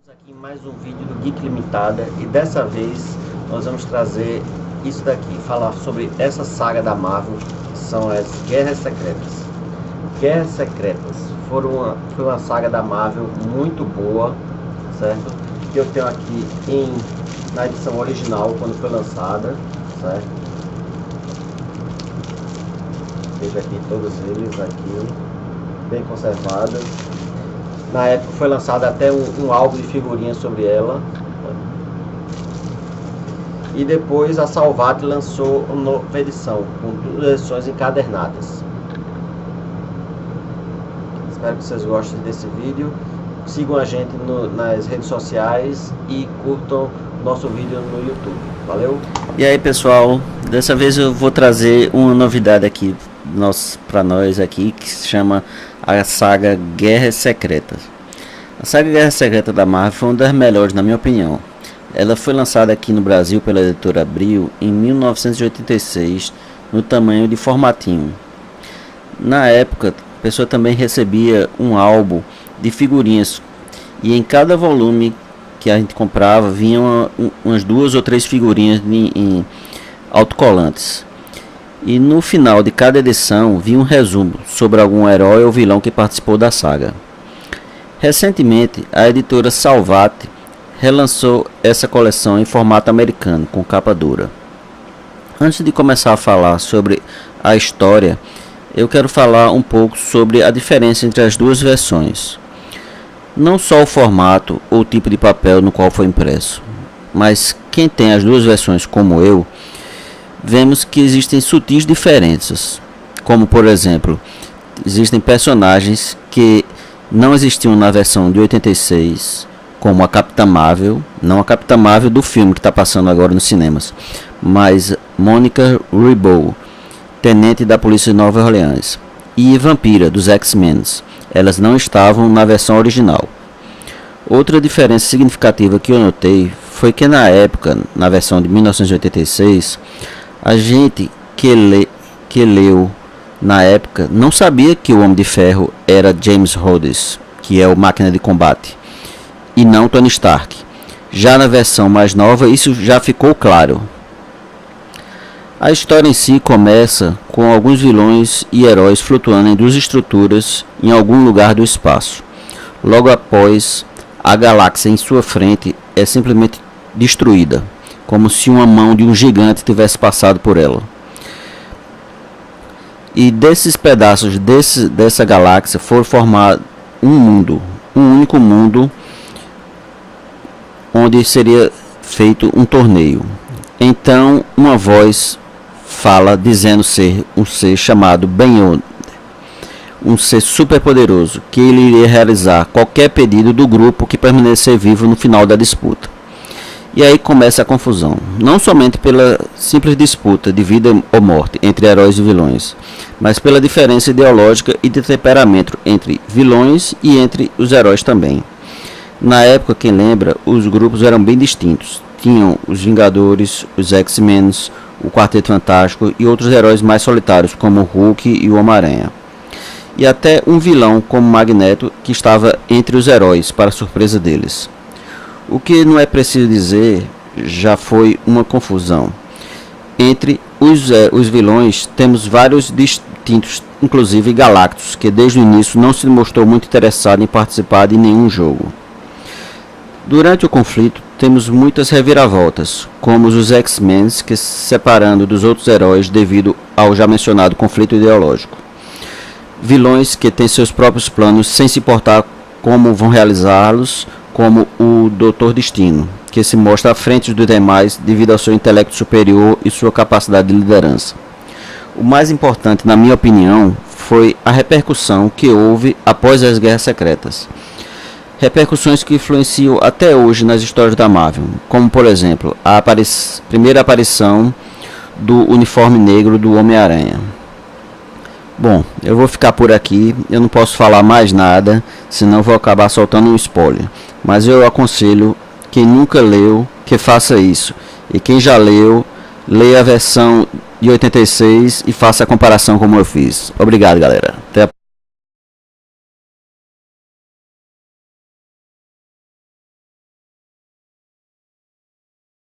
Aqui em mais um vídeo do Geek Limitada e dessa vez nós vamos trazer isso daqui, falar sobre essa saga da Marvel, que são as Guerras Secretas. Guerras Secretas foi uma saga da Marvel muito boa, certo? Que eu tenho aqui na edição original quando foi lançada, certo? Veja aqui todos eles aqui, bem conservadas. Na época foi lançado até um álbum de figurinhas sobre ela. E depois a Salvat lançou uma nova edição, com 2 edições encadernadas. Espero que vocês gostem desse vídeo. Sigam a gente nas redes sociais e curtam nosso vídeo no YouTube. Valeu? E aí pessoal, dessa vez eu vou trazer uma novidade aqui para nós aqui, que se chama a saga Guerras Secretas. A saga Guerras Secretas da Marvel foi uma das melhores na minha opinião. Ela foi lançada aqui no Brasil pela editora Abril em 1986 no tamanho de formatinho. Na época a pessoa também recebia um álbum de figurinhas e em cada volume que a gente comprava vinham umas 2 ou 3 figurinhas em autocolantes. E no final de cada edição vinha um resumo sobre algum herói ou vilão que participou da saga. Recentemente, a editora Salvat relançou essa coleção em formato americano, com capa dura. Antes de começar a falar sobre a história, eu quero falar um pouco sobre a diferença entre as duas versões. Não só o formato ou o tipo de papel no qual foi impresso, mas quem tem as duas versões como eu, vemos que existem sutis diferenças, como por exemplo, existem personagens que não existiam na versão de 86, como a Capitã Marvel, não a Capitã Marvel do filme que está passando agora nos cinemas, mas Monica Rambeau, tenente da polícia de Nova Orleans, e Vampira dos X-Men, elas não estavam na versão original. Outra diferença significativa que eu notei foi que na época, na versão de 1986, a gente que leu na época não sabia que o Homem de Ferro era James Rhodes, que é o Máquina de Combate, e não Tony Stark. Já na versão mais nova isso já ficou claro. A história em si começa com alguns vilões e heróis flutuando em 2 estruturas em algum lugar do espaço. Logo após, a galáxia em sua frente é simplesmente destruída, como se uma mão de um gigante tivesse passado por ela. E desses pedaços dessa galáxia foram formar um mundo, um único mundo, onde seria feito um torneio. Então uma voz fala dizendo ser um ser chamado Ben-Yon, um ser super poderoso, que ele iria realizar qualquer pedido do grupo que permanecer vivo no final da disputa. E aí começa a confusão, não somente pela simples disputa de vida ou morte entre heróis e vilões, mas pela diferença ideológica e de temperamento entre vilões e entre os heróis também. Na época, quem lembra, os grupos eram bem distintos. Tinham os Vingadores, os X-Men, o Quarteto Fantástico e outros heróis mais solitários como o Hulk e o Homem-Aranha. E até um vilão como Magneto que estava entre os heróis, para surpresa deles. O que não é preciso dizer, já foi uma confusão. Entre os vilões temos vários distintos, inclusive Galactus, que desde o início não se mostrou muito interessado em participar de nenhum jogo. Durante o conflito temos muitas reviravoltas, como os X-Men que se separando dos outros heróis devido ao já mencionado conflito ideológico. Vilões que têm seus próprios planos sem se importar como vão realizá-los, como o Doutor Destino, que se mostra à frente dos demais devido ao seu intelecto superior e sua capacidade de liderança. O mais importante, na minha opinião, foi a repercussão que houve após as Guerras Secretas. Repercussões que influenciam até hoje nas histórias da Marvel, como por exemplo, a primeira aparição do uniforme negro do Homem-Aranha. Bom, eu vou ficar por aqui, eu não posso falar mais nada, senão vou acabar soltando um spoiler. Mas eu aconselho quem nunca leu que faça isso. E quem já leu, leia a versão de 86 e faça a comparação como eu fiz. Obrigado, galera.